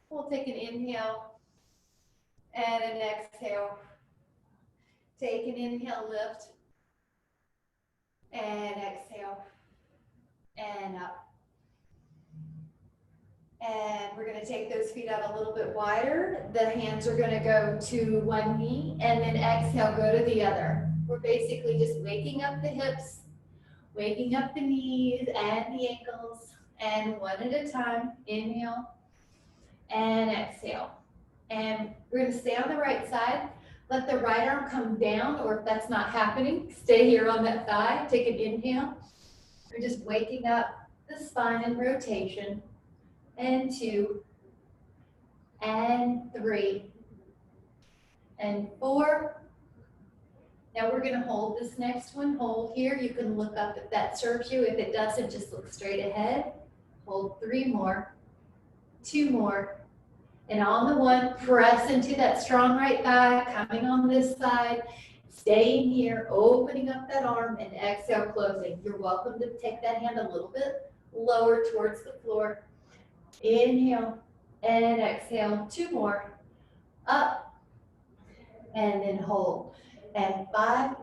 We'll take an inhale and an exhale. Take an inhale, lift, and exhale, and up. And we're going to take those feet out a little bit wider. The hands are going to go to one knee, and then exhale, go to the other. We're basically just waking up the hips, waking up the knees and the ankles, and one at a time. Inhale and exhale. And we're going to stay on the right side. Let the right arm come down, or if that's not happening, stay here on that thigh. Take an inhale. We're just waking up the spine in rotation. And 2, and 3, and 4. Now we're going to hold this next one. Hold here. You can look up if that serves you. If it doesn't, just look straight ahead. Hold 3 more, 2 more. And on the 1, press into that strong right thigh, coming on this side. Staying here, opening up that arm, and exhale, closing. You're welcome to take that hand a little bit lower towards the floor. Inhale and exhale. 2 more. Up and then hold. And 5,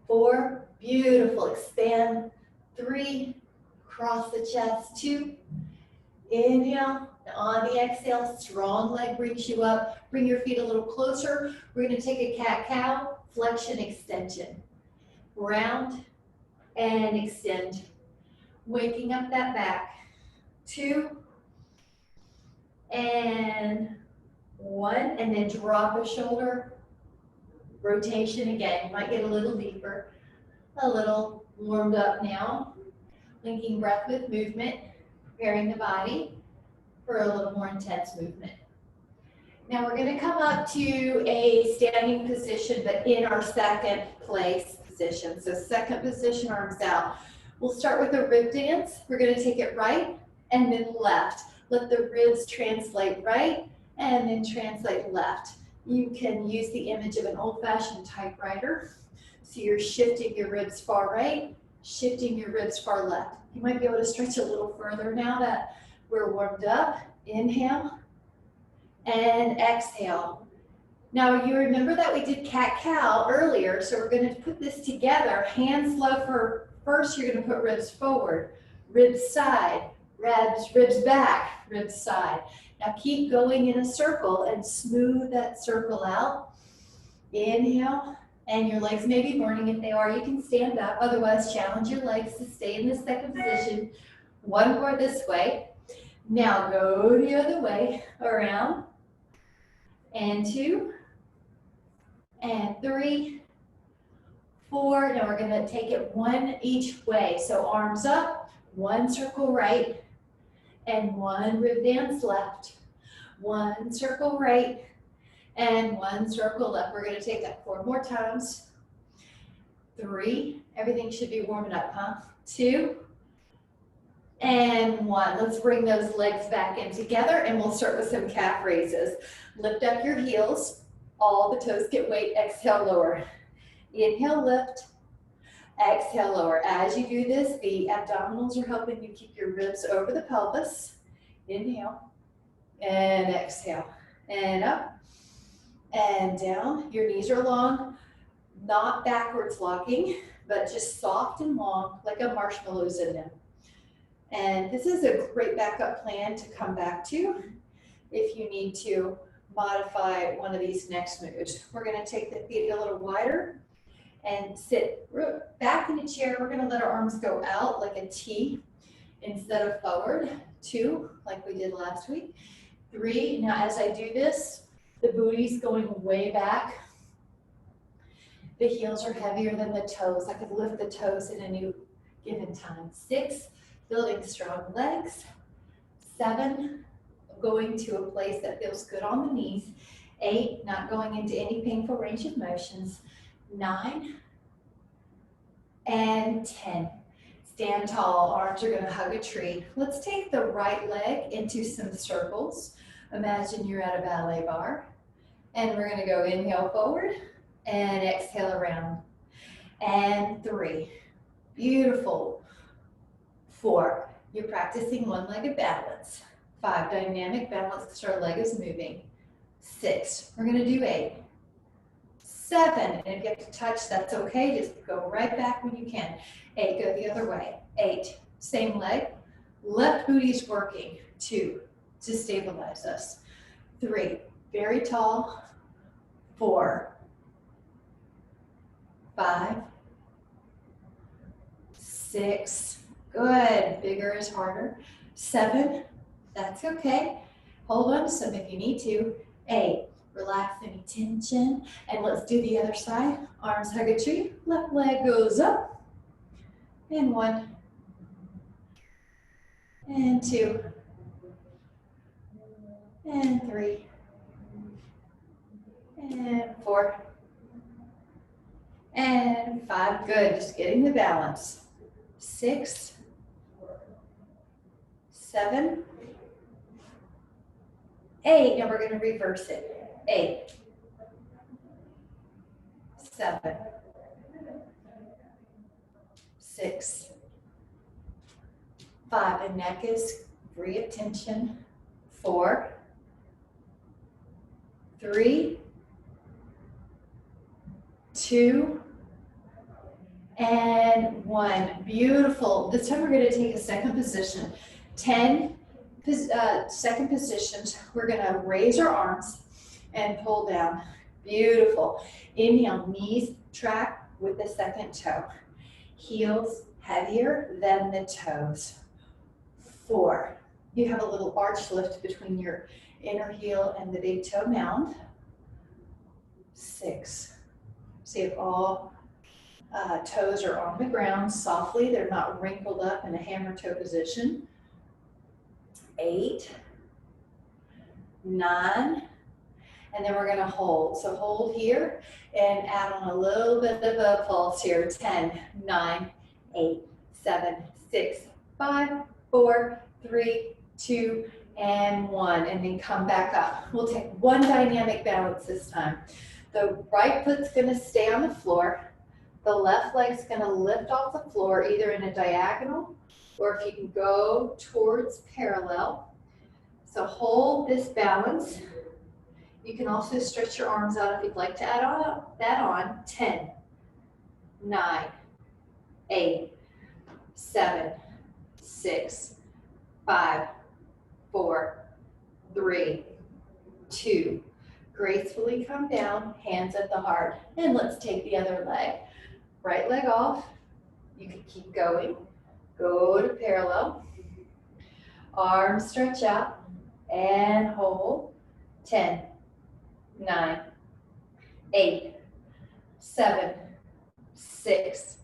4, beautiful. Expand. 3, cross the chest. 2, inhale. On the exhale, strong leg brings you up. Bring your feet a little closer. We're going to take a cat-cow, flexion, extension. Round and extend. Waking up that back. 2, and 1, and then drop a shoulder. Rotation again. You might get a little deeper, a little warmed up now. Linking breath with movement, preparing the body for a little more intense movement. Now we're going to come up to a standing position, but in our second place position. So second position, arms out. We'll start with a rib dance. We're going to take it right and then left. Let the ribs translate right and then translate left. You can use the image of an old-fashioned typewriter. So you're shifting your ribs far right, shifting your ribs far left. You might be able to stretch a little further now that we're warmed up. Inhale and exhale. Now you remember that we did cat-cow earlier, so we're going to put this together. Hands low for first, you're going to put ribs forward, ribs side, ribs back, ribs side. Now keep going in a circle and smooth that circle out. Inhale, and your legs may be burning. If they are, you can stand up. Otherwise, challenge your legs to stay in this second position. 1 more this way. Now go the other way, around, and 2, and 3, 4. Now we're going to take it 1 each way. So arms up, 1 circle right, and 1 rib dance left. 1 circle right, and 1 circle left. We're going to take that 4 more times. 3, everything should be warming up, huh? 2, and 1. Let's bring those legs back in together, and we'll start with some calf raises. Lift up your heels. All the toes get weight. Exhale, lower. Inhale, lift. Exhale, lower. As you do this, the abdominals are helping you keep your ribs over the pelvis. Inhale and exhale. And up and down. Your knees are long, not backwards locking, but just soft and long, like a marshmallow's in them. And this is a great backup plan to come back to if you need to modify one of these next moves. We're going to take the feet a little wider and sit back in a chair. We're going to let our arms go out like a T instead of forward. 2, like we did last week. 3, now as I do this, the booty's going way back. The heels are heavier than the toes. I could lift the toes at any given time. 6, building strong legs. 7, going to a place that feels good on the knees. 8, not going into any painful range of motions. 9, and 10. Stand tall, arms are going to hug a tree. Let's take the right leg into some circles. Imagine you're at a ballet bar. And we're going to go inhale forward and exhale around. And 3. Beautiful. 4. You're practicing one-legged balance. 5, dynamic balance because our leg is moving. 6, we're gonna do 8. 7, and if you have to touch, that's okay, just go right back when you can. 8, go the other way. 8, same leg, left booty's working. 2, to stabilize us. 3, very tall. 4, 5, 6, good, bigger is harder. 7, that's okay. Hold on to some if you need to. 8, relax any tension. And let's do the other side. Arms hug a tree, left leg goes up. And 1, and 2, and 3, and 4, and 5, good, just getting the balance. 6, 7, 8, now we're going to reverse it. 8, 7, 6, 5, and neck is free of tension. 4, 3, 2, and 1. Beautiful. This time we're going to take a second position. 10 second positions. We're going to raise our arms and pull down. Beautiful. Inhale, knees track with the second toe. Heels heavier than the toes. 4. You have a little arch lift between your inner heel and the big toe mound. 6. See if all toes are on the ground softly. They're not wrinkled up in a hammer toe position. 8, 9, and then we're going to hold. So hold here and add on a little bit of a pulse here. 10, 9, 8, 7, 6, 5, 4, 3, 2, and 1. And then come back up. We'll take one dynamic balance this time. The right foot's going to stay on the floor. The left leg's going to lift off the floor either in a diagonal or if you can go towards parallel. So hold this balance. You can also stretch your arms out if you'd like to add on that on. 10, 9, 8, 7, 6, 5, 4, 3, 2. Gracefully come down, hands at the heart. And let's take the other leg. Right leg off. You can keep going. Go to parallel. Arms stretch out and hold. 10, 9, 8, 7, 6,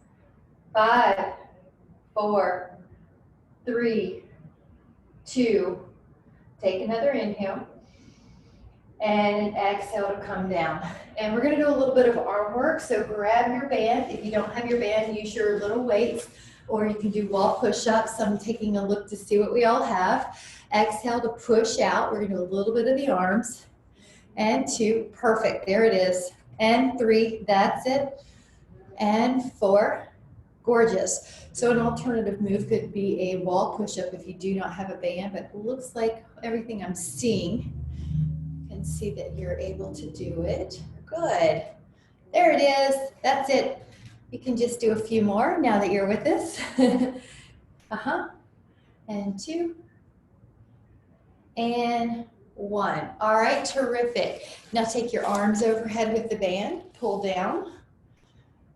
5, 4, 3, 2. Take another inhale. And exhale to come down. And we're going to do a little bit of arm work. So grab your band. If you don't have your band, use your little weights, or you can do wall push-ups. I'm taking a look to see what we all have. Exhale to push out. We're going to do a little bit of the arms. And 2, perfect. There it is. And 3, that's it. And 4, gorgeous. So an alternative move could be a wall push-up if you do not have a band, but it looks like everything I'm seeing, and see that you're able to do it. Good. There it is. That's it. You can just do a few more now that you're with us. And 2. And 1. All right, terrific. Now take your arms overhead with the band. Pull down.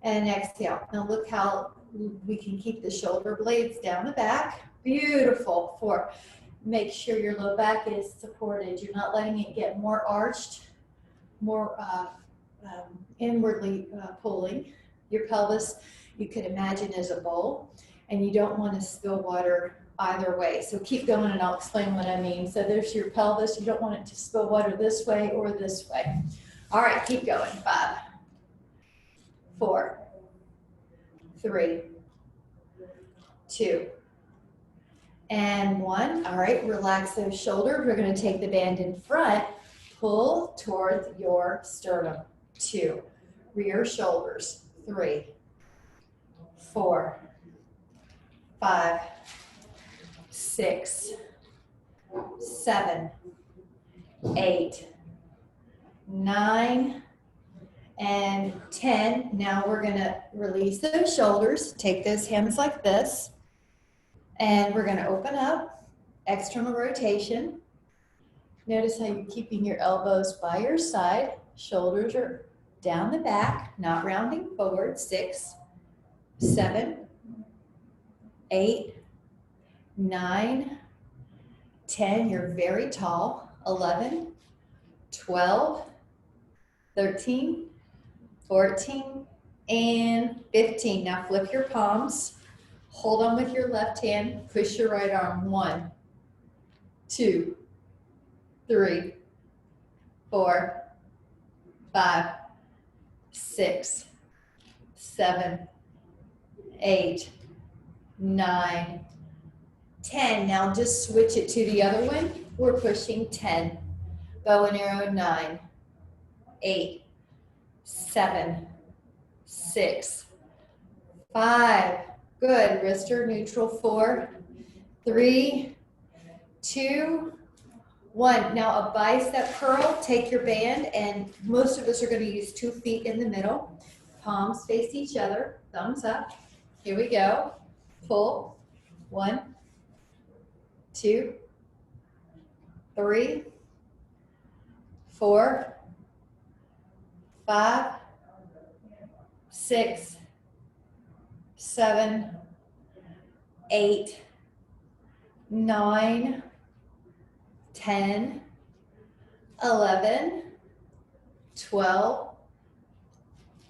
And exhale. Now look how we can keep the shoulder blades down the back. Beautiful. 4. Make sure your low back is supported. You're not letting it get more arched, more inwardly pulling. Your pelvis, you could imagine, as a bowl, and you don't want to spill water either way. So keep going and I'll explain what I mean. So there's your pelvis. You don't want it to spill water this way or this way. All right, keep going. 5, 4, 3, 2, and 1. All right, relax those shoulders. We're going to take the band in front, pull towards your sternum. 2, rear shoulders. 3, 4, 5, 6, 7, 8, 9, and 10. Now we're gonna release those shoulders, take those hands like this, and we're gonna open up, external rotation. Notice how you're keeping your elbows by your side, shoulders are down the back, not rounding forward. 6, 7, 8, 9, 10, you're very tall. 11, 12, 13, 14, and 15. Now flip your palms, hold on with your left hand, push your right arm. 1, 2, 3, 4, 5, 6, 7, 8, 9, 10. Now just switch it to the other one. We're pushing 10. Bow and arrow. 9, 8, 7, 6, 5. Good. Wrister neutral. 4, 3, 2, 1. Now a bicep curl. Take your band, and most of us are going to use 2 feet in the middle. Palms face each other. Thumbs up. Here we go. Pull. 1, 2, 3, 4, 5, 6, 7, 8, 9, 10, 11, 12,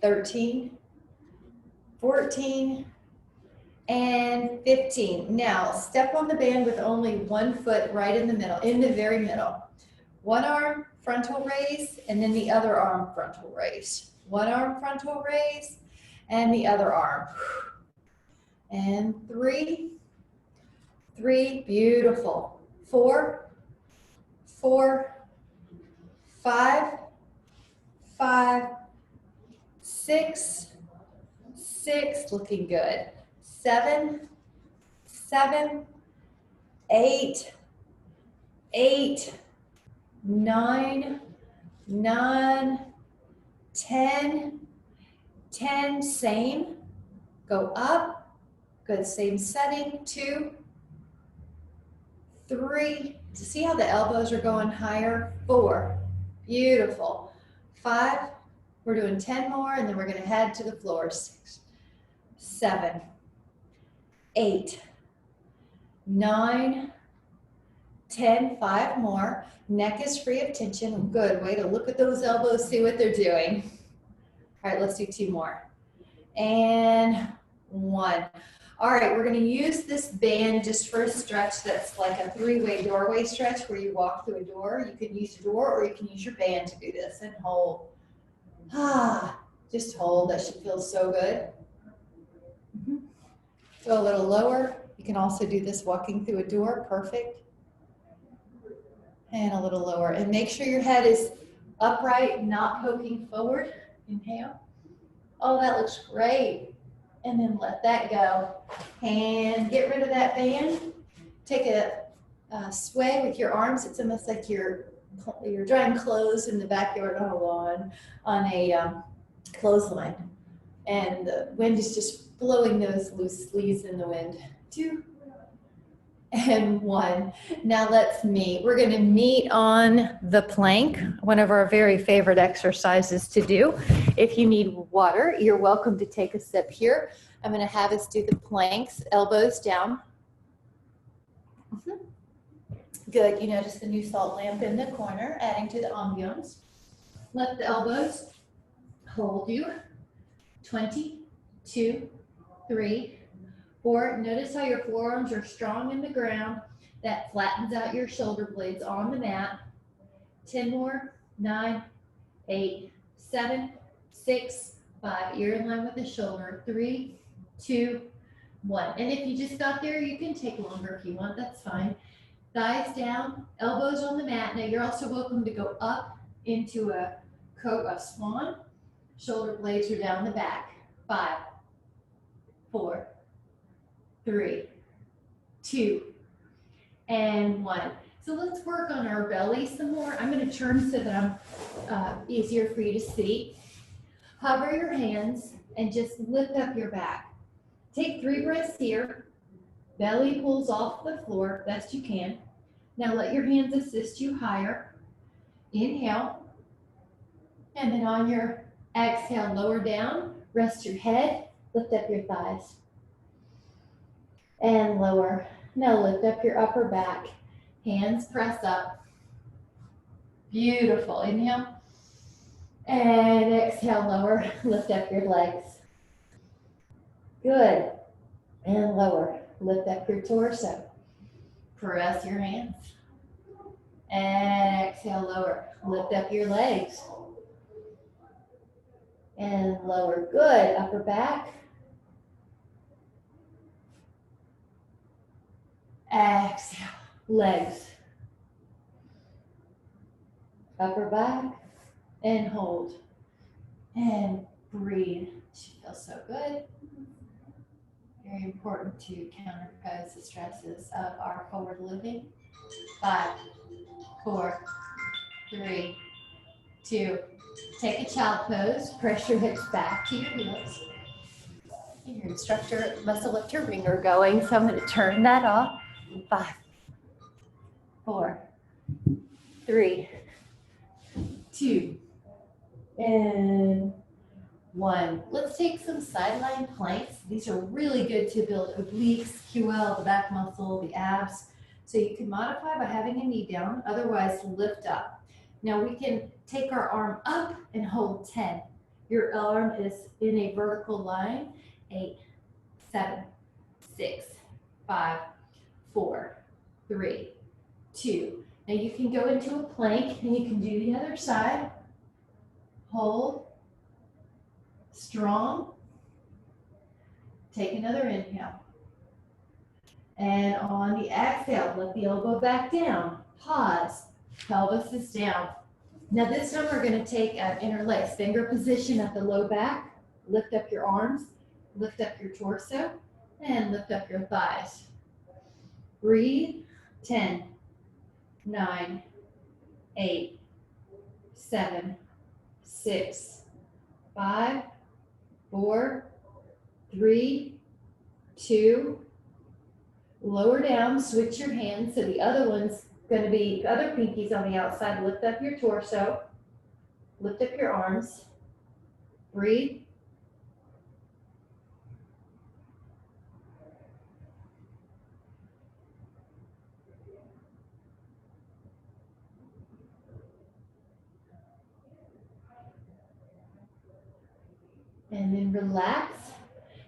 13, 14, and 15. Now step on the band with only 1 foot right in the middle, in the very middle. One arm frontal raise, and then the other arm frontal raise. One arm frontal raise, and the other arm. And 3, 3, beautiful. 4, 4, 5, 5, 6, 6, looking good. 7, 7, 8, 8, 9, 9, 10, 10, same. Go up, good, same setting. 2, 3, see how the elbows are going higher? 4, beautiful. 5, we're doing 10 more, and then we're gonna head to the floor. 6, 7, 8, 9, 10, 5 more. Neck is free of tension. Good, way to look at those elbows, see what they're doing. All right, let's do 2 more. And 1. All right, we're gonna use this band just for a stretch that's like a 3-way doorway stretch where you walk through a door. You can use a door or you can use your band to do this, and hold. Just hold, that should feel so good. Go a little lower. You can also do this walking through a door, perfect. And a little lower. And make sure your head is upright, not poking forward. Inhale. Oh, that looks great. And then let that go. And get rid of that band. Take a sway with your arms. It's almost like you're drying clothes in the backyard on a lawn, on a clothesline. And the wind is just blowing those loose leaves in the wind. 2 and 1. Now let's meet. We're going to meet on the plank, one of our very favorite exercises to do. If you need water, you're welcome to take a sip here. I'm going to have us do the planks, elbows down. Good. You notice the new salt lamp in the corner, adding to the ambiance. Let the elbows hold you. 20, 2, 3, 4. Notice how your forearms are strong in the ground. That flattens out your shoulder blades on the mat. 10 more. 9, 8, 7, 6, 5. Ear in line with the shoulder. 3, 2, 1. And if you just got there, you can take longer if you want. That's fine. Thighs down, elbows on the mat. Now you're also welcome to go up into a swan. Shoulder blades are down the back. 5, 4, 3, 2, and 1. So let's work on our belly some more. I'm going to turn so that I'm easier for you to see. Hover your hands and just lift up your back. Take 3 breaths here. Belly pulls off the floor best you can. Now let your hands assist you higher. Inhale. And then on your exhale, lower down. Rest your head. Lift up your thighs. And lower. Now lift up your upper back. Hands press up. Beautiful. Inhale. And exhale, lower. Lift up your legs. Good. And lower. Lift up your torso. Press your hands. And exhale, lower. Lift up your legs. And lower. Good. Upper back. Exhale. Legs. Upper back. And hold. And breathe. She feels so good. Very important to counterpose the stresses of our forward living. 5, 4, 3, 2. Take a child pose. Press your hips back to your heels. Your instructor must have left her ringer going, so I'm going to turn that off. 5, 4, 3, 2, and 1. Let's take some sideline planks. These are really good to build obliques, QL, the back muscle, the abs. So you can modify by having a knee down, otherwise lift up. Now we can take our arm up and hold 10. Your arm is in a vertical line. 8, 7, 6, 5, 4, 3, 2. Now you can go into a plank and you can do the other side. Hold. Strong. Take another inhale. And on the exhale, let the elbow back down. Pause. Pelvis is down. Now this time we're going to take an interlace finger position at the low back. Lift up your arms. Lift up your torso. And lift up your thighs. Breathe. 10, 9, 8, 7, 6, 5, 4, 3, 2, lower down, switch your hands. So the other one's going to be, other pinkies on the outside. Lift up your torso, lift up your arms, breathe. And then relax.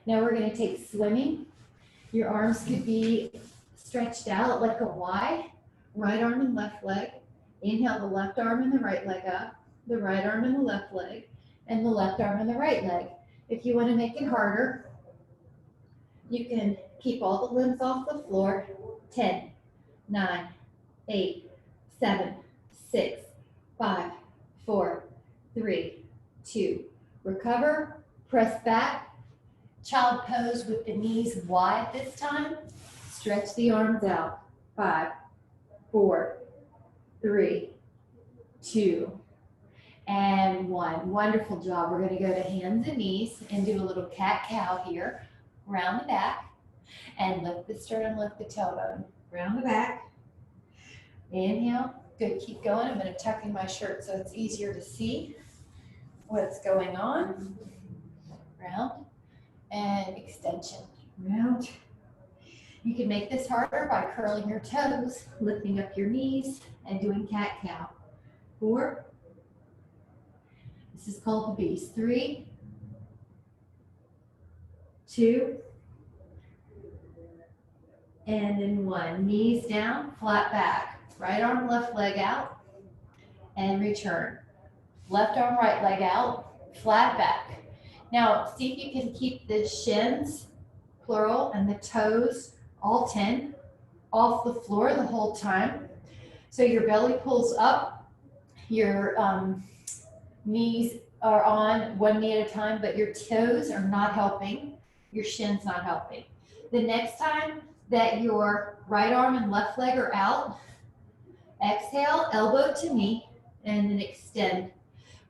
Now we're going to take swimming. Your arms could be stretched out like a Y. Right arm and left leg. Inhale the left arm and the right leg up. The right arm and the left leg. And the left arm and the right leg. If you want to make it harder, you can keep all the limbs off the floor. 10, 9, 8, 7, 6, 5, 4, 3, 2. Recover. Press back. Child pose with the knees wide this time. Stretch the arms out. 5, 4, 3, 2, and 1. Wonderful job. We're going to go to hands and knees and do a little cat-cow here. Round the back and lift the sternum, lift the tailbone. Round the back. Inhale. Good. Keep going. I'm going to tuck in my shirt so it's easier to see what's going on. Round and extension. Round. You can make this harder by curling your toes, lifting up your knees, and doing cat-cow. 4. This is called the beast. 3, 2, and then 1. Knees down, flat back. Right arm, left leg out, and return. Left arm, right leg out, flat back. Now, see if you can keep the shins, plural, and the toes, all 10, off the floor the whole time. So your belly pulls up, your knees are on one knee at a time, but your toes are not helping, your shins not helping. The next time that your right arm and left leg are out, Exhale, elbow to knee, and then extend.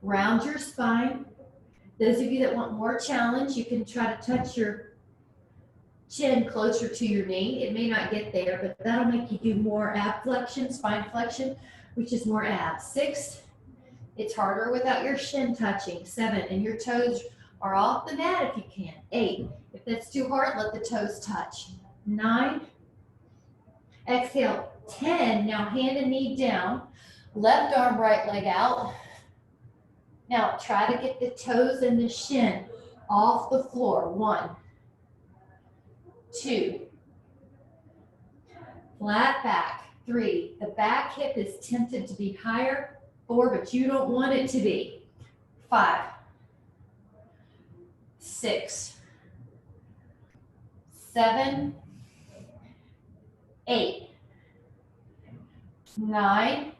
Round your spine. Those of you that want more challenge, you can try to touch your chin closer to your knee. It may not get there, but that'll make you do more ab flexion, spine flexion, which is more abs. 6, it's harder without your shin touching. 7, and your toes are off the mat if you can. 8, if that's too hard, let the toes touch. 9, exhale. 10, now hand and knee down. Left arm, right leg out. Now try to get the toes and the shin off the floor. 1, 2, flat back. 3, the back hip is tempted to be higher. 4, but you don't want it to be. 5, 6, 7, 8, 9,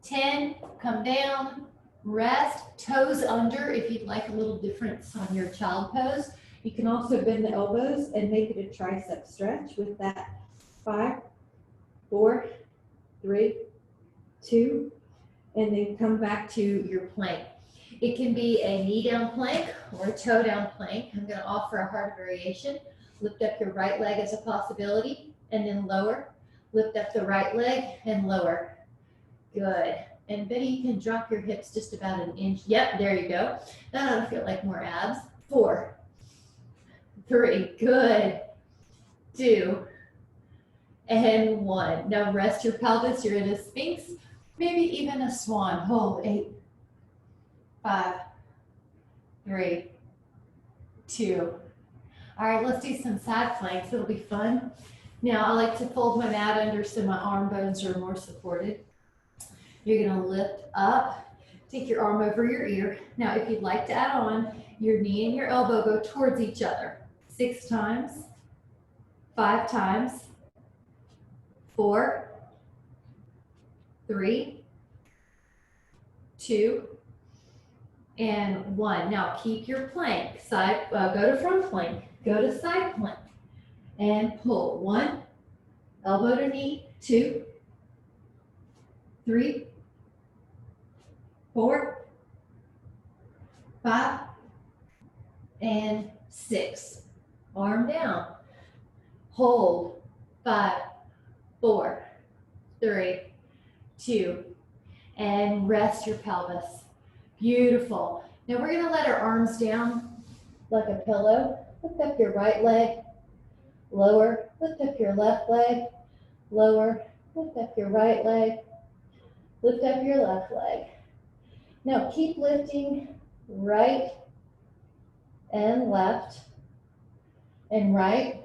10, come down, rest, toes under if you'd like a little difference on your child pose. You can also bend the elbows and make it a tricep stretch with that. 5, 4, 3, 2, and then come back to your plank. It can be a knee down plank or a toe down plank. I'm going to offer a hard variation. Lift up your right leg as a possibility and then lower. Lift up the right leg and lower. Good. And Betty, you can drop your hips just about an inch. Yep, there you go. That ought to feel like more abs. 4, 3, good. 2, and 1. Now rest your pelvis. You're in a sphinx, maybe even a swan. Hold. 8, 5, 3, 2. All right, let's do some side planks. It'll be fun. Now I like to fold my mat under so my arm bones are more supported. You're going to lift up, take your arm over your ear. Now, if you'd like to add on, your knee and your elbow go towards each other. 6 times, 5 times, 4, 3, 2, and 1. Now, keep your plank. Side, go to front plank, go to side plank, and pull. 1, elbow to knee, 2, 3, 4, 5, and 6. Arm down. Hold. 5, 4, 3, 2, and rest your pelvis. Beautiful. Now we're going to let our arms down like a pillow. Lift up your right leg, lower. Lift up your left leg, lower. Lift up your right leg, lift up your left leg. Now keep lifting right and left and right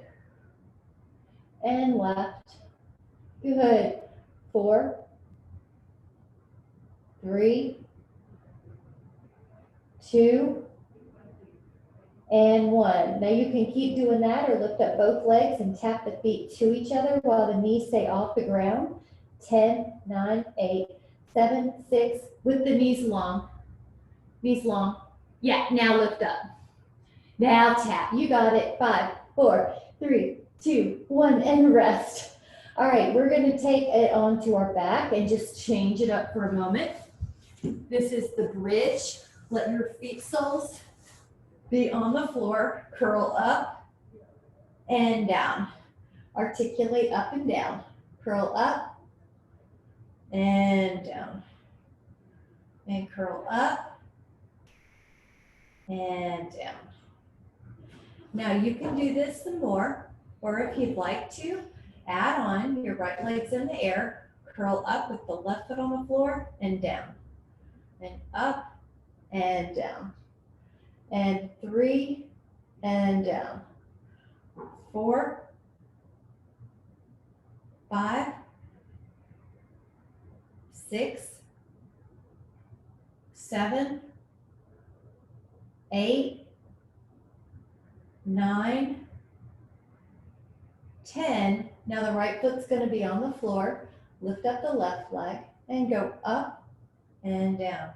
and left. Good. 4, 3, 2, and 1. Now you can keep doing that or lift up both legs and tap the feet to each other while the knees stay off the ground. 10, 9, 8, 7, 6, with the knees long. Knees long. Yeah, now lift up. Now tap. You got it. 5, 4, 3, 2, 1, and rest. All right, we're going to take it onto our back and just change it up for a moment. This is the bridge. Let your feet soles be on the floor. Curl up and down. Articulate up and down. Curl up and down. And curl up and down. Now you can do this some more, or if you'd like to, add on your right leg's in the air, curl up with the left foot on the floor and down, and up and down, and 3 and down, 4, 5, 6, 7, 8, 9, 10. Now the right foot's going to be on the floor. Lift up the left leg and go up and down.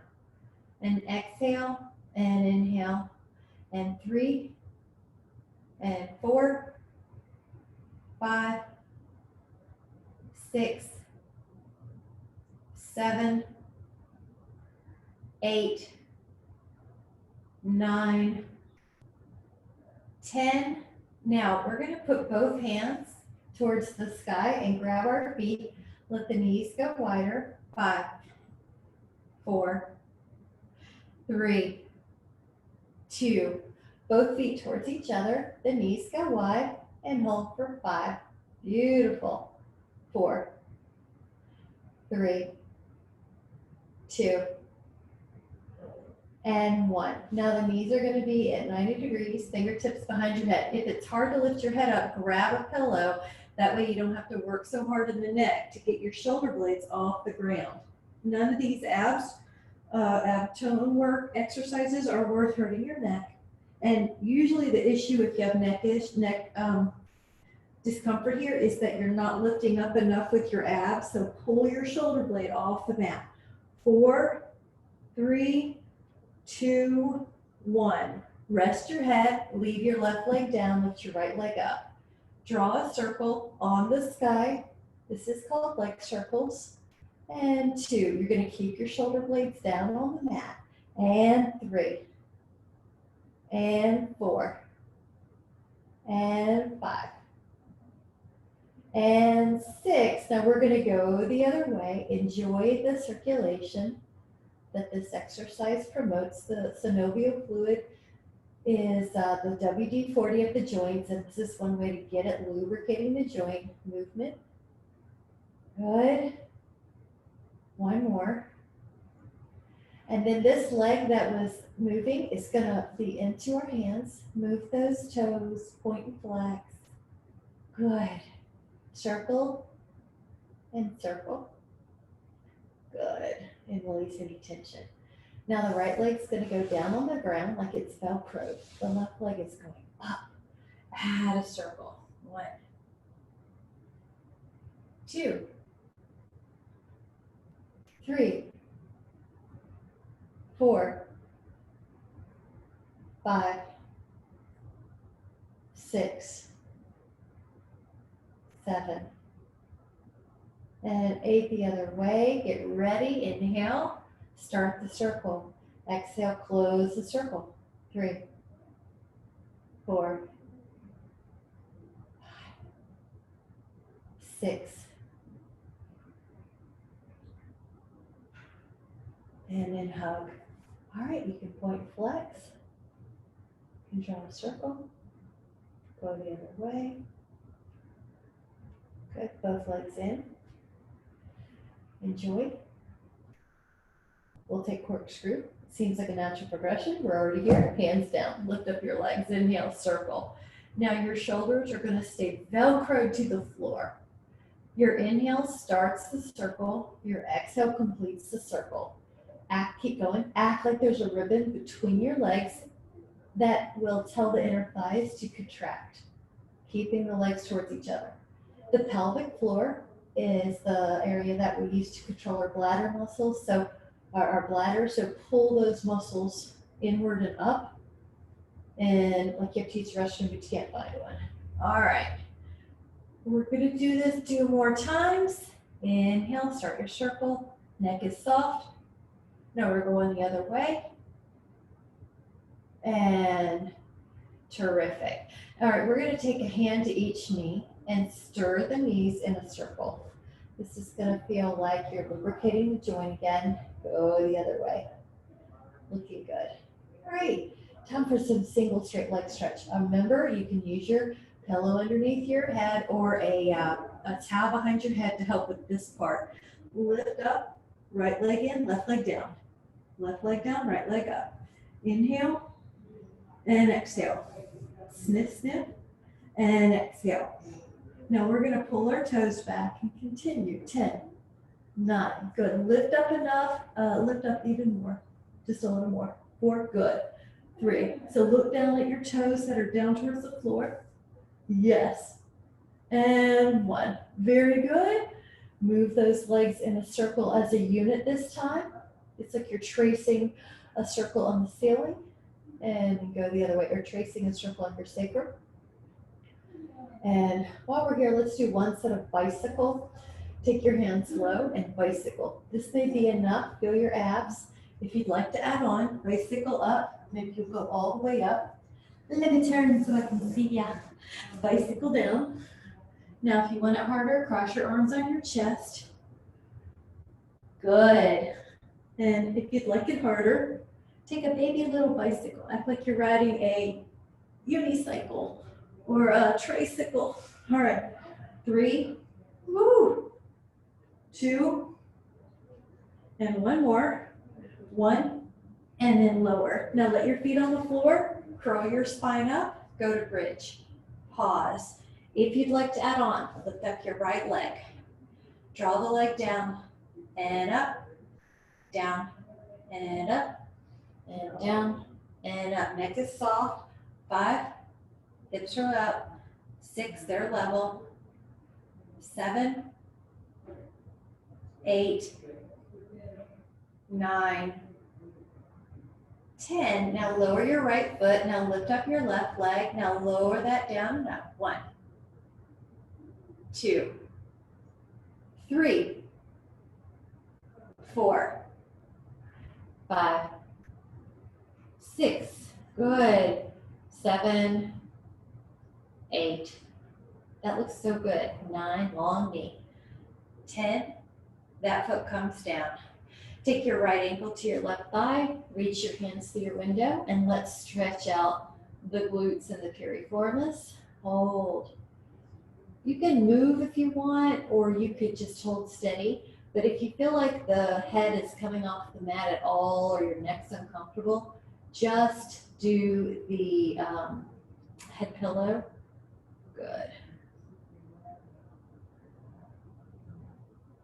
And exhale and inhale. And 3 and 4, 5, 6, 7, 8, 9, 10. Now we're going to put both hands towards the sky and grab our feet. Let the knees go wider. 5, 4, 3, 2. Both feet towards each other. The knees go wide and hold for 5. Beautiful. 4, 3, 2, and 1. Now the knees are going to be at 90 degrees, fingertips behind your head. If it's hard to lift your head up, grab a pillow. That way you don't have to work so hard in the neck to get your shoulder blades off the ground. None of these ab tone work exercises are worth hurting your neck. And usually the issue if you have neck discomfort here is that you're not lifting up enough with your abs. So pull your shoulder blade off the mat. 4, 3, 2, 1. Rest your head, leave your left leg down, lift your right leg up. Draw a circle on the sky. This is called leg circles. And 2, you're going to keep your shoulder blades down on the mat. And 3, and 4, and 5, and 6. Now we're going to go the other way. Enjoy the circulation that this exercise promotes. The synovial fluid is the WD-40 of the joints, and this is one way to get it, lubricating the joint movement. Good. One more. And then this leg that was moving is going to be into our hands. Move those toes, point and flex. Good. Circle and circle. Good. And release any tension. Now the right leg's going to go down on the ground like it's Velcroed. The left leg is going up. Add a circle. 1, 2, 3, 4, 5, 6, 7, and 8 the other way. Get ready. Inhale. Start the circle. Exhale. Close the circle. 3, 4, 5, 6, and then hug. All right, you can point flex. You can draw a circle. Go the other way. Good, both legs in. Enjoy. We'll take corkscrew. Seems like a natural progression. We're already here. Hands down. Lift up your legs. Inhale, circle. Now your shoulders are going to stay Velcroed to the floor. Your inhale starts the circle. Your exhale completes the circle. Keep going. Act like there's a ribbon between your legs that will tell the inner thighs to contract, keeping the legs towards each other. The pelvic floor is the area that we use to control our bladder muscles. So our bladder, so pull those muscles inward and up. And like you have to use the restroom, but you can't find one. All right. We're going to do this 2 more times. Inhale, start your circle. Neck is soft. Now we're going the other way. And terrific. All right, we're going to take a hand to each knee and stir the knees in a circle. This is going to feel like you're lubricating the joint again. Go the other way. Looking good. All right, time for some single straight leg stretch. Remember, you can use your pillow underneath your head or a towel behind your head to help with this part. Lift up, right leg in, left leg down. Left leg down, right leg up. Inhale and exhale. Sniff, sniff, and exhale. Now we're going to pull our toes back and continue. 10, 9, good. Lift up enough, lift up even more, just a little more. 4, good. 3, so look down at your toes that are down towards the floor. Yes. And 1, very good. Move those legs in a circle as a unit this time. It's like you're tracing a circle on the ceiling, and go the other way, or tracing a circle on your sacrum. And while we're here, let's do one set of bicycle. Take your hands low and bicycle. This may be enough. Feel your abs. If you'd like to add on, bicycle up. Maybe you'll go all the way up. Let me turn so I can see ya. Bicycle down. Now, if you want it harder, cross your arms on your chest. Good. And if you'd like it harder, take a baby little bicycle. Act like you're riding a unicycle or a tricycle. All right. 3, woo, 2, and 1 more. 1, and then lower. Now let your feet on the floor, curl your spine up, go to bridge. Pause. If you'd like to add on, lift up your right leg. Draw the leg down and up, down and up, and down and up. Neck is soft. 5, hips are up. 6, they're level. 7, 8, 9, 10. Now lower your right foot. Now lift up your left leg. Now lower that down and up. 1, 2, 3, 4, 5, 6. Good. 7, 8. That looks so good. 9, long knee. 10, that foot comes down. Take your right ankle to your left thigh, reach your hands through your window, and let's stretch out the glutes and the piriformis. Hold. You can move if you want, or you could just hold steady. But if you feel like the head is coming off the mat at all, or your neck's uncomfortable, just do the head pillow. Good.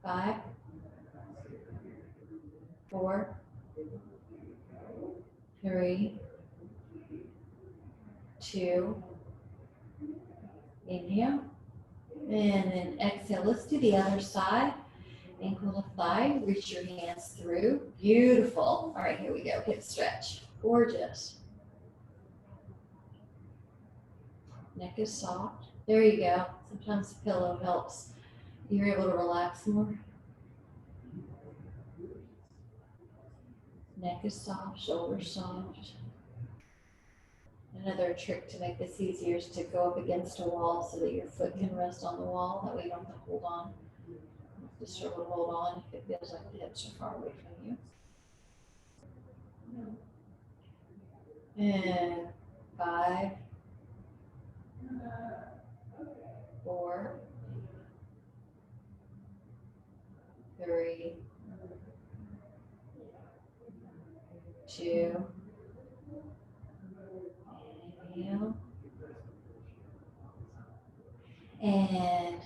5, 4, 3, 2, inhale, and then exhale. Let's do the other side. Ankle to thigh, reach your hands through. Beautiful. All right, here we go. Hip stretch. Gorgeous. Neck is soft. There you go. Sometimes the pillow helps. You're able to relax more. Neck is soft, shoulders soft. Another trick to make this easier is to go up against a wall so that your foot can rest on the wall. That way you don't have to hold on. Just struggle to hold on if it feels like the hips are far away from you. And 5, 4, 3, 2, inhale, and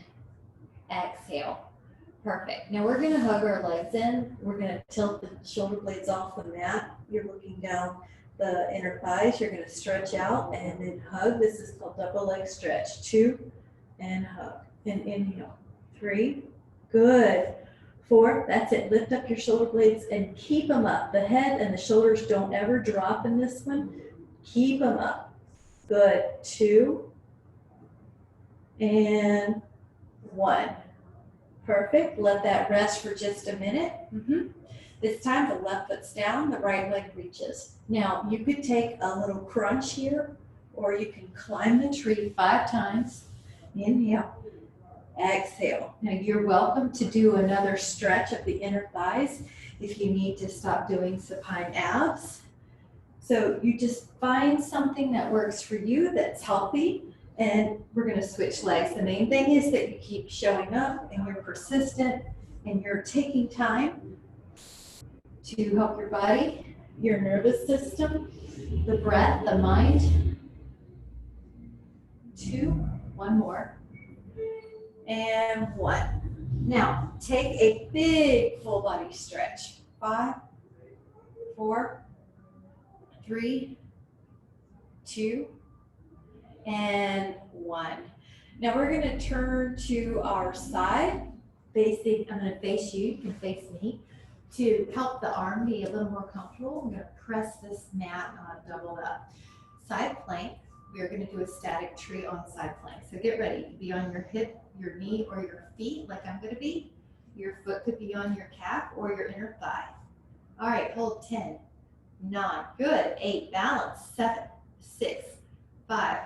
exhale. Perfect. Now we're going to hug our legs in. We're going to tilt the shoulder blades off the mat. You're looking down the inner thighs. You're going to stretch out and then hug. This is called double leg stretch. 2, and hug. And inhale. 3, good. 4, that's it. Lift up your shoulder blades and keep them up. The head and the shoulders don't ever drop in this one. Keep them up. Good. 2, and 1. Perfect. Let that rest for just a minute. This time the left foot's down, the right leg reaches. Now you could take a little crunch here, or you can climb the tree 5 times. Inhale. Exhale. Now you're welcome to do another stretch of the inner thighs if you need to stop doing supine abs. So you just find something that works for you that's healthy, and we're going to switch legs. The main thing is that you keep showing up and you're persistent and you're taking time to help your body, your nervous system, the breath, the mind. 2, 1 more. And 1. Now, take a big full body stretch. 5, 4, 3, 2, and 1. Now we're going to turn to our side. Facing, I'm going to face you, you can face me. To help the arm be a little more comfortable, I'm going to press this mat doubled up. Side plank, we are going to do a static tree on side plank. So get ready to be on your hip, your knee, or your feet like I'm going to be. Your foot could be on your calf or your inner thigh. All right, hold 10, 9, good, 8, balance, 7, 6, 5,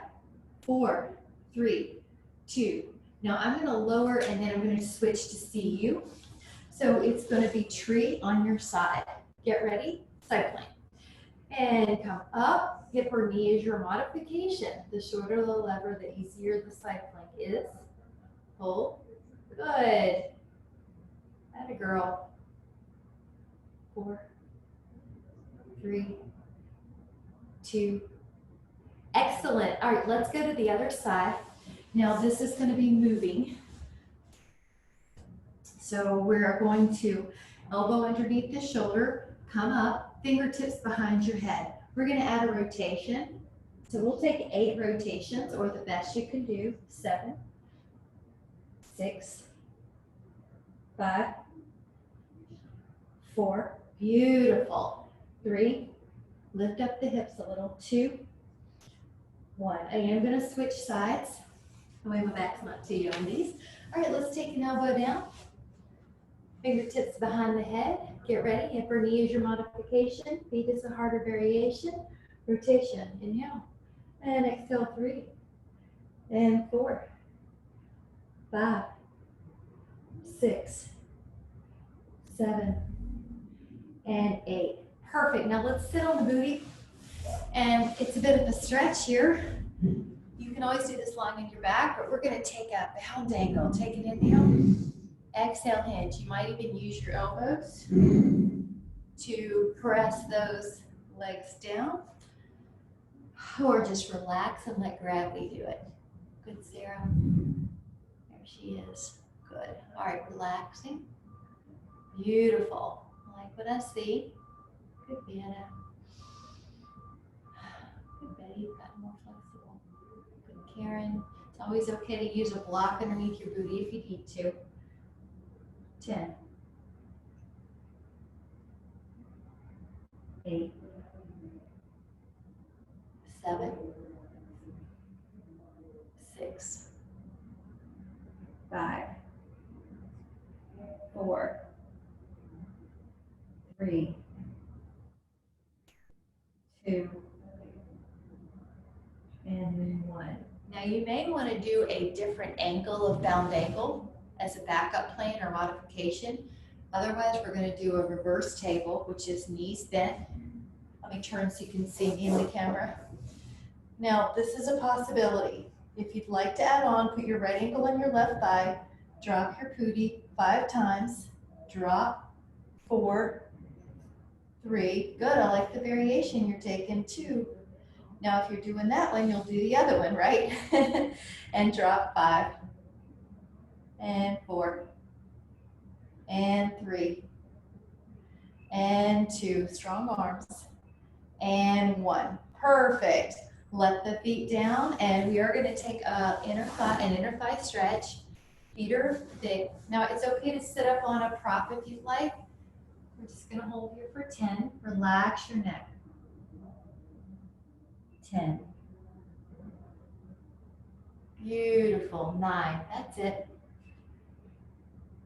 4, 3, 2. Now I'm going to lower and then I'm going to switch to CU. So it's going to be tree on your side. Get ready, side plank. And come up, hip or knee is your modification. The shorter the lever, the easier the side plank is. Hold, good. Atta girl. 4, 3, 2. Excellent. All right, let's go to the other side. Now this is going to be moving. So we're going to elbow underneath the shoulder, come up, fingertips behind your head. We're going to add a rotation. So we'll take 8 rotations, or the best you can do. 7, 6, 5, 4. Beautiful. 3. Lift up the hips a little. 2, 1. I am going to switch sides. That way my back's not too you on these. All right, let's take an elbow down. Fingertips behind the head. Get ready. Hip or knee is your modification. Feet is a harder variation. Rotation. Inhale. And exhale. 3. And 4. 5. 6. 7. And 8. Perfect. Now let's sit on the booty. And it's a bit of a stretch here. You can always do this lying on your back, but we're going to take a bound angle. Take an inhale. Exhale, hinge. You might even use your elbows to press those legs down, or just relax and let gravity do it. Good, Sarah. There she is. Good. All right, relaxing. Beautiful. I like what I see. Good, Vienna. Good, Betty. Got more flexible. Good, Karen. It's always okay to use a block underneath your booty if you need to. 10, 8, 7, 6, 5, 4, 3, 2, and 1. Now you may want to do a different angle of bound ankle as a backup plan or modification. Otherwise, we're going to do a reverse table, which is knees bent. Let me turn so you can see me in the camera. Now, this is a possibility. If you'd like to add on, put your right ankle on your left thigh, drop your putti 5 times, drop, 4, 3. Good, I like the variation you're taking. 2. Now, if you're doing that one, you'll do the other one, right? And drop 5. And 4, and 3, and 2, strong arms, and 1. Perfect. Let the feet down, and we are going to take an inner thigh stretch. Feet are thick. Now it's okay to sit up on a prop if you'd like. We're just going to hold here for 10. Relax your neck. 10. Beautiful. 9. That's it.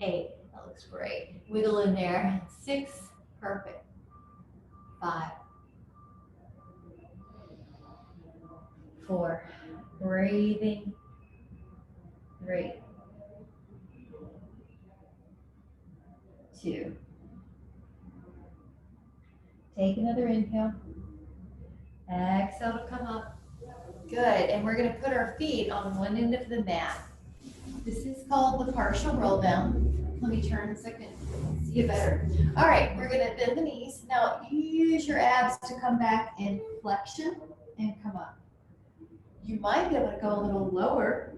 8, that looks great. Wiggle in there. 6, perfect. 5, 4, breathing. 3, 2. Take another inhale. Exhale to come up. Good, and we're going to put our feet on one end of the mat. This is called the partial roll down. Let me turn so I can see you better. All right, we're going to bend the knees. Now, use your abs to come back in flexion and come up. You might be able to go a little lower,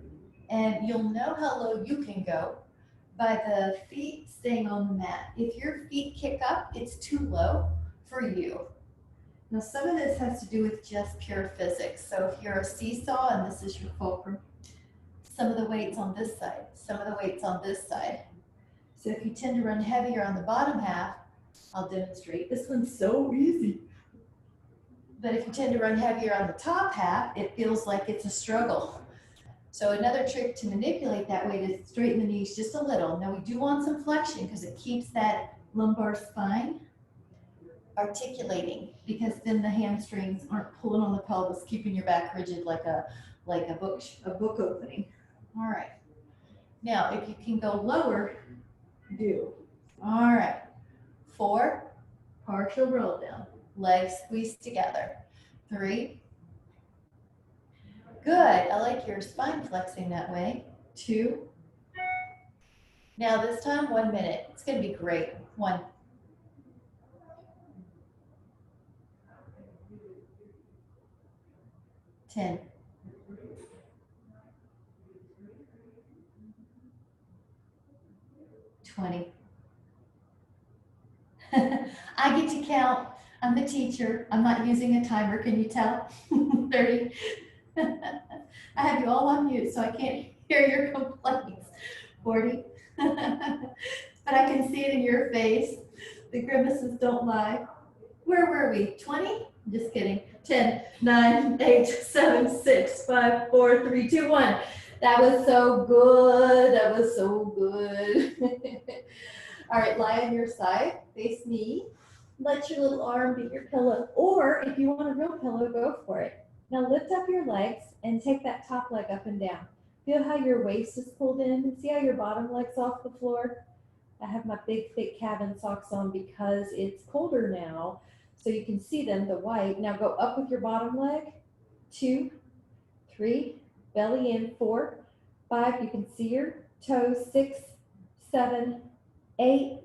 and you'll know how low you can go by the feet staying on the mat. If your feet kick up, it's too low for you. Now, some of this has to do with just pure physics. So if you're a seesaw and this is your fulcrum, some of the weight's on this side, some of the weight's on this side. So if you tend to run heavier on the bottom half, I'll demonstrate. This one's so easy. But if you tend to run heavier on the top half, it feels like it's a struggle. So another trick to manipulate that way to straighten the knees just a little. Now we do want some flexion because it keeps that lumbar spine articulating, because then the hamstrings aren't pulling on the pelvis, keeping your back rigid like a book opening. All right. Now if you can go lower, do. All right. 4, partial roll down. Legs squeeze together. 3. Good. I like your spine flexing that way. 2. Now this time, 1 minute. It's going to be great. 1. 10. 20. I get to count. I'm the teacher. I'm not using a timer. Can you tell? 30. I have you all on mute, so I can't hear your complaints. 40. But I can see it in your face. The grimaces don't lie. Where were we? 20? Just kidding. 10, 9, 8, 7, 6, 5, 4, 3, 2, 1. That was so good. That was so good. All right, lie on your side, face me. Let your little arm be your pillow, or if you want a real pillow, go for it. Now lift up your legs and take that top leg up and down. Feel how your waist is pulled in. See how your bottom leg's off the floor? I have my big, thick cabin socks on because it's colder now, so you can see them, the white. Now go up with your bottom leg. 2, 3, belly in. 4, 5, you can see your toes. 6, 7, 8,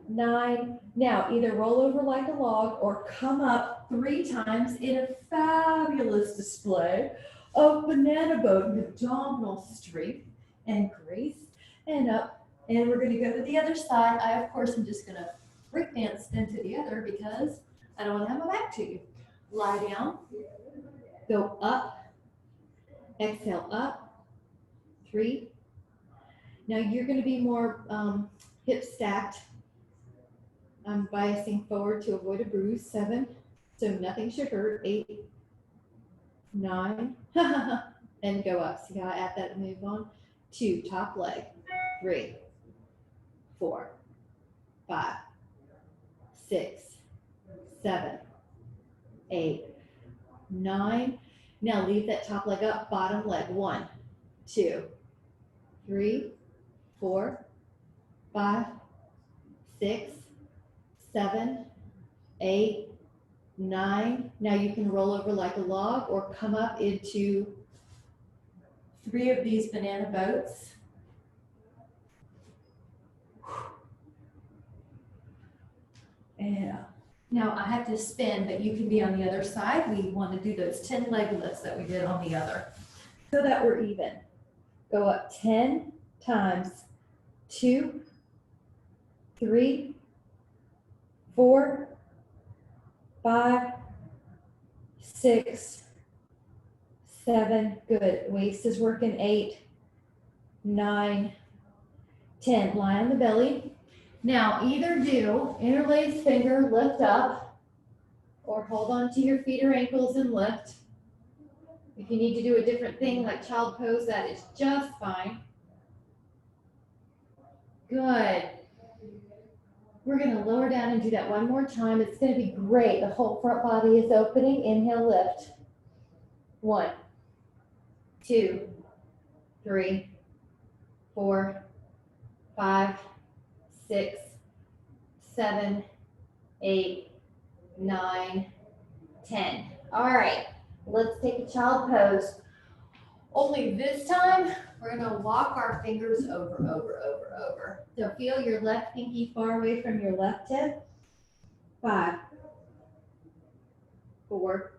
9. Now either roll over like a log or come up 3 times in a fabulous display of banana boat and abdominal strength and grace, and up. And we're going to go to the other side. I, of course, am just going to break dance into the other because I don't want to have my back to you. Lie down, go up, exhale up. 3. Now you're going to be more hip stacked. I'm biasing forward to avoid a bruise. 7, so nothing should hurt. 8, 9, and go up. See how I add that and move on? 2, top leg. 3, 4, 5, 6, 7, 8, 9. Now leave that top leg up, bottom leg. 1, 2, 3, 4, 5, 6, 7, 8, 9. Now you can roll over like a log or come up into 3 of these banana boats. Yeah. Now I have to spin, but you can be on the other side. We want to do those 10 leg lifts that we did on the other, so that we're even. Go up 10 times. 2, 3, 4, 5, 6, 7. Good. Waist is working. 8, 9, 10. Lie on the belly. Now either do interlaced finger, lift up, or hold on to your feet or ankles and lift. If you need to do a different thing like child pose, that is just fine. Good. We're going to lower down and do that one more time. It's going to be great. The whole front body is opening. Inhale, lift. 1, 2, 3, 4, 5, 6, 7, 8, 9, 10. All right, let's take a child pose. Only this time, we're going to walk our fingers over. So feel your left pinky far away from your left hip. 5, 4,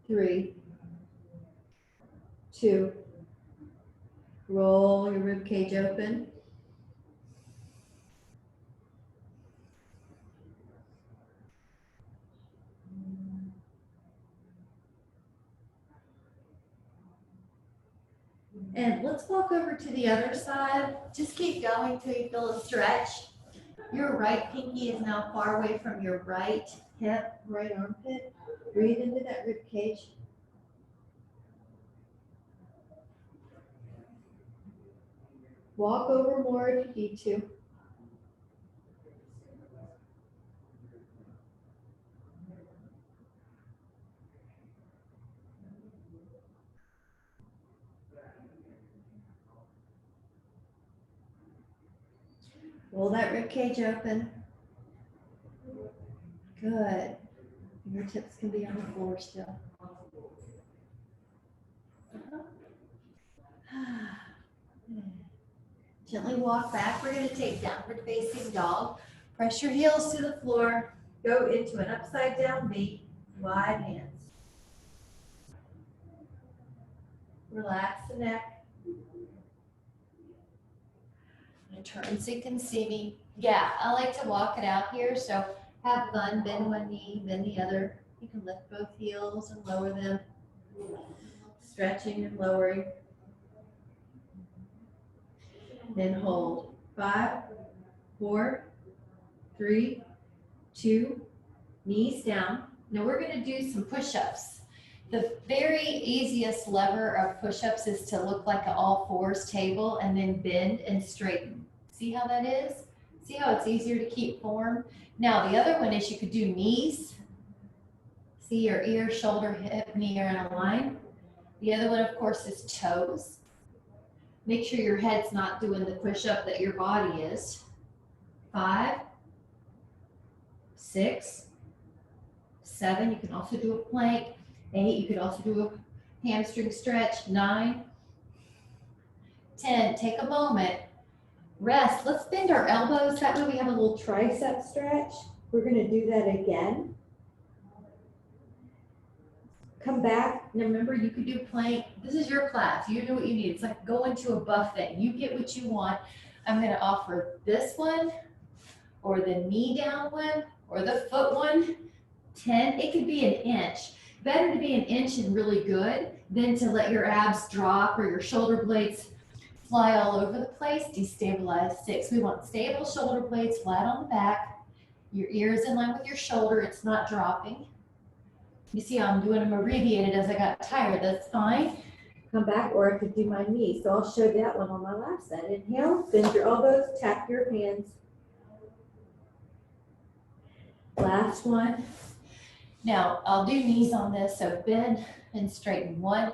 3, 2. Roll your rib cage open. And let's walk over to the other side. Just keep going till you feel a stretch. Your right pinky is now far away from your right hip, right armpit. Breathe into that rib cage. Walk over more if you need to. Roll that rib cage open. Good. Fingertips can be on the floor still. Gently walk back. We're going to take downward facing dog. Press your heels to the floor. Go into an upside down V. Wide hands. Relax the neck. I'm going to turn so you can see me. Yeah, I like to walk it out here, so have fun. Bend one knee, bend the other. You can lift both heels and lower them. Stretching and lowering. Then hold. 5, 4, 3, 2, knees down. Now we're going to do some push-ups. The very easiest lever of push-ups is to look like an all-fours table and then bend and straighten. See how that is? See how it's easier to keep form? Now the other one is you could do knees. See your ear, shoulder, hip, knee are in a line. The other one, of course, is toes. Make sure your head's not doing the push-up that your body is. 5, 6, 7. You can also do a plank. 8. You could also do a hamstring stretch. 9, 10. Take a moment. Rest. Let's bend our elbows. That way we have a little tricep stretch. We're going to do that again. Come back. Now remember, you could do plank. This is your class. You do what you need. It's like going to a buffet. You get what you want. I'm going to offer this one or the knee down one or the foot one. 10. It could be an inch. Better to be an inch and really good than to let your abs drop or your shoulder blades fly all over the place. Destabilize. 6. We want stable shoulder blades flat on the back. Your ear is in line with your shoulder. It's not dropping. You see how I'm doing them abbreviated as I got tired. That's fine. Come back, or I could do my knee. So I'll show that one on my lap side. Inhale, bend your elbows, tap your hands. Last one. Now, I'll do knees on this, so bend and straighten. 1,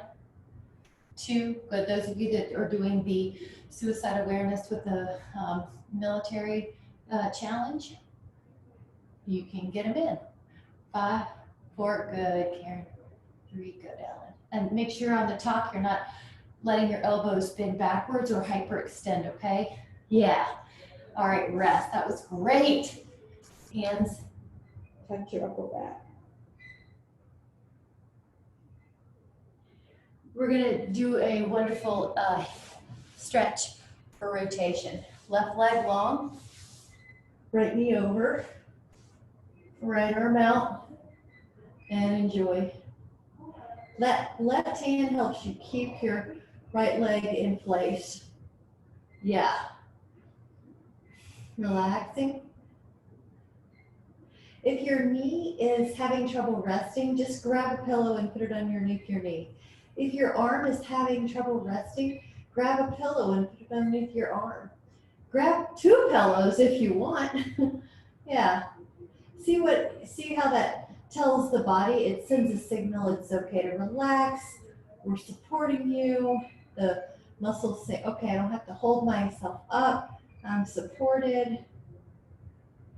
2. Good. Those of you that are doing the suicide awareness with the military challenge, you can get them in. 5, 4, good, Karen. 3, good, Ellen. And make sure on the top you're not letting your elbows bend backwards or hyperextend, okay? Yeah. All right, rest. That was great. Hands, touch your upper back. We're gonna do a wonderful stretch for rotation. Left leg long, right knee over, right arm out, and enjoy. That left hand helps you keep your right leg in place. Yeah. Relaxing. If your knee is having trouble resting, just grab a pillow and put it underneath your knee. If your arm is having trouble resting, grab a pillow and put it underneath your arm. Grab 2 pillows if you want. Yeah. See how that tells the body, it sends a signal it's okay to relax. We're supporting you. The muscles say, okay, I don't have to hold myself up. I'm supported.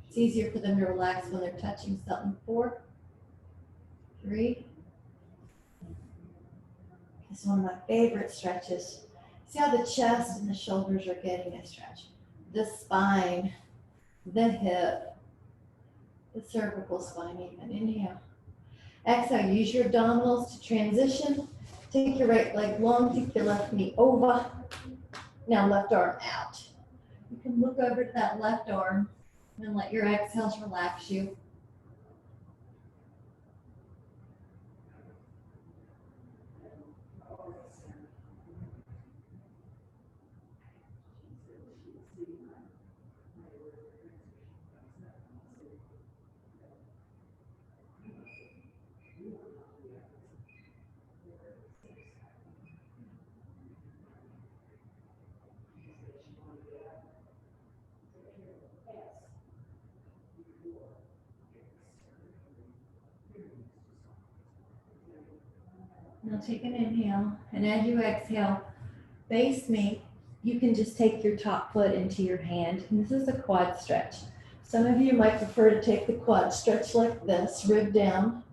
It's easier for them to relax when they're touching something. 4, 3. This is one of my favorite stretches. See how the chest and the shoulders are getting a stretch. The spine, the hip, the cervical spine even. Inhale. Exhale, use your abdominals to transition. Take your right leg long, take your left knee over. Now left arm out. You can look over to that left arm and let your exhales relax you. take an inhale, and as you exhale, face me. You can just take your top foot into your hand, and this is a quad stretch. Some of you might prefer to take the quad stretch like this, rib down,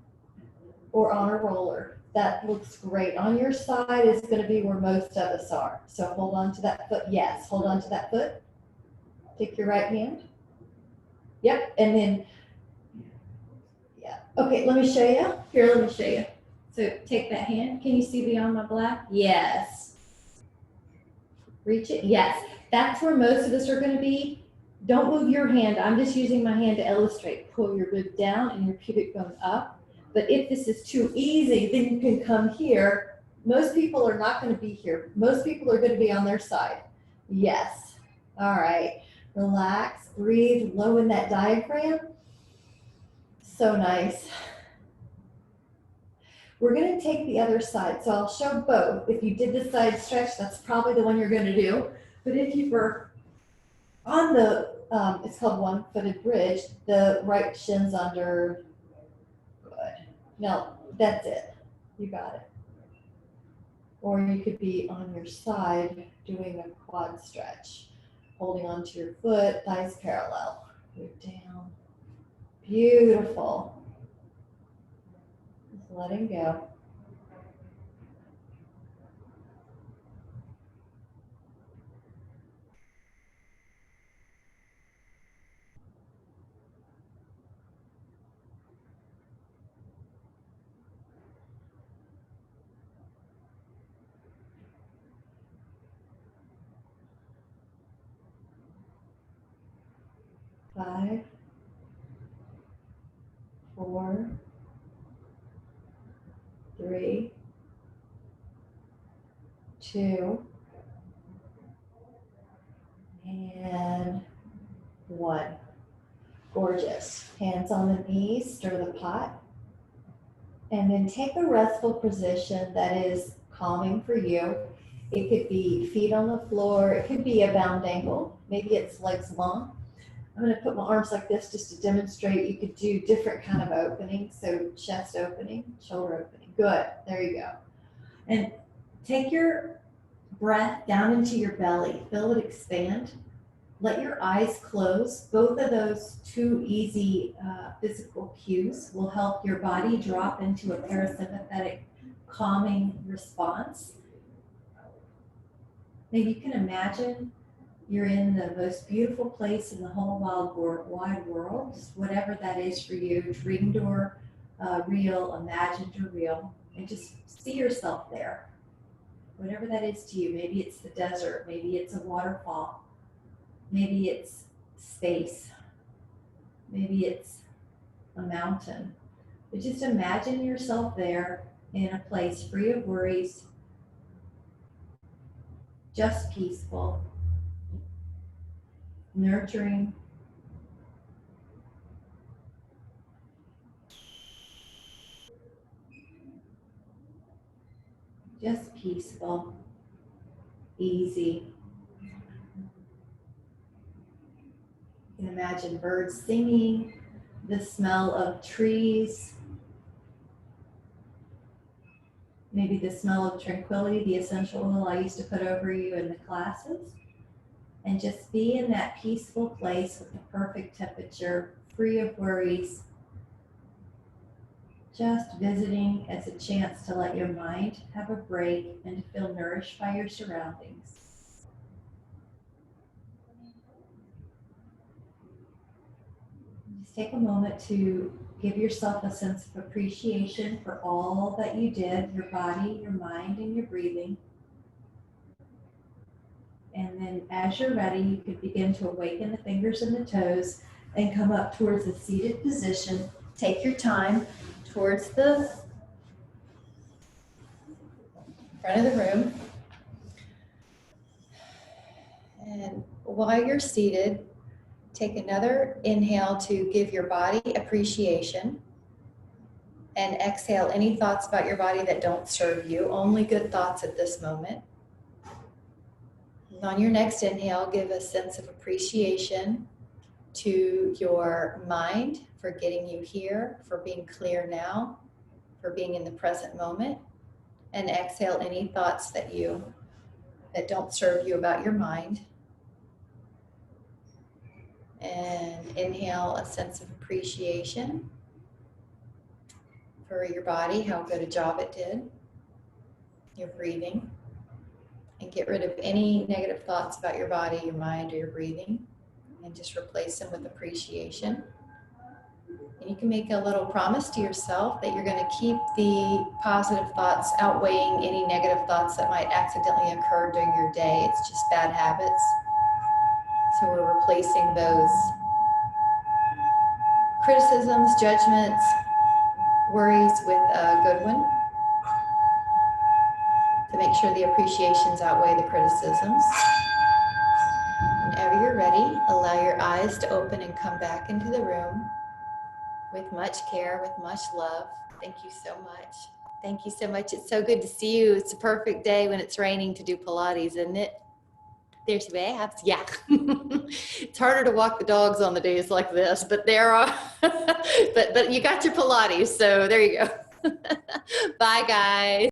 or on a roller. That looks great. On your side is going to be where most of us are. So hold on to that foot. Yes, hold on to that foot. Take your right hand. Yep, and then, yeah. Okay, let me show you. Here, let me show you. So take that hand. Can you see beyond my black? Yes. Reach it. Yes. That's where most of us are going to be. Don't move your hand. I'm just using my hand to illustrate. Pull your rib down and your pubic bone up. But if this is too easy, then you can come here. Most people are not going to be here. Most people are going to be on their side. Yes. All right. Relax. Breathe. Low in that diaphragm. So nice. We're going to take the other side. So I'll show both. If you did the side stretch, that's probably the one you're going to do. But if you were on the, it's called one-footed bridge, the right shin's under. Good. No, that's it. You got it. Or you could be on your side doing a quad stretch, holding onto your foot, thighs parallel. Move down. Beautiful. Just letting go. Five, 4, 3, 2, and 1. Gorgeous. Hands on the knees, stir the pot. And then take a restful position that is calming for you. It could be feet on the floor. It could be a bound ankle. Maybe it's legs long. I'm going to put my arms like this just to demonstrate. You could do different kind of openings. So chest opening, shoulder opening. Good. There you go. And take your breath down into your belly. Feel it expand. Let your eyes close. Both of those two easy physical cues will help your body drop into a parasympathetic calming response. Maybe you can imagine you're in the most beautiful place in the whole wide world, whatever that is for you, dreamed or real, imagined or real, and just see yourself there. Whatever that is to you, maybe it's the desert, maybe it's a waterfall, maybe it's space, maybe it's a mountain. But just imagine yourself there in a place free of worries, just peaceful, nurturing, just peaceful, easy. You can imagine birds singing, the smell of trees, maybe the smell of tranquility, the essential oil I used to put over you in the classes. And just be in that peaceful place with the perfect temperature, free of worries, just visiting as a chance to let your mind have a break and to feel nourished by your surroundings. Just take a moment to give yourself a sense of appreciation for all that you did, your body, your mind, and your breathing. And then as you're ready, you could begin to awaken the fingers and the toes and come up towards a seated position. Take your time towards the front of the room. And while you're seated, take another inhale to give your body appreciation. And exhale any thoughts about your body that don't serve you. Only good thoughts at this moment. On your next inhale, give a sense of appreciation to your mind for getting you here, for being clear now, for being in the present moment. And exhale any thoughts that don't serve you about your mind. And inhale a sense of appreciation for your body, how good a job it did. Your breathing. And get rid of any negative thoughts about your body, your mind, or your breathing. And just replace them with appreciation. And you can make a little promise to yourself that you're going to keep the positive thoughts outweighing any negative thoughts that might accidentally occur during your day. It's just bad habits. So we're replacing those criticisms, judgments, worries with a good one to make sure the appreciations outweigh the criticisms. Whenever you're ready, allow your eyes to open and come back into the room with much care, with much love. Thank you so much. Thank you so much. It's so good to see you. It's a perfect day when it's raining to do Pilates, isn't it? There's Babs. Yeah. It's harder to walk the dogs on the days like this, but there are, but you got your Pilates, so there you go. Bye, guys.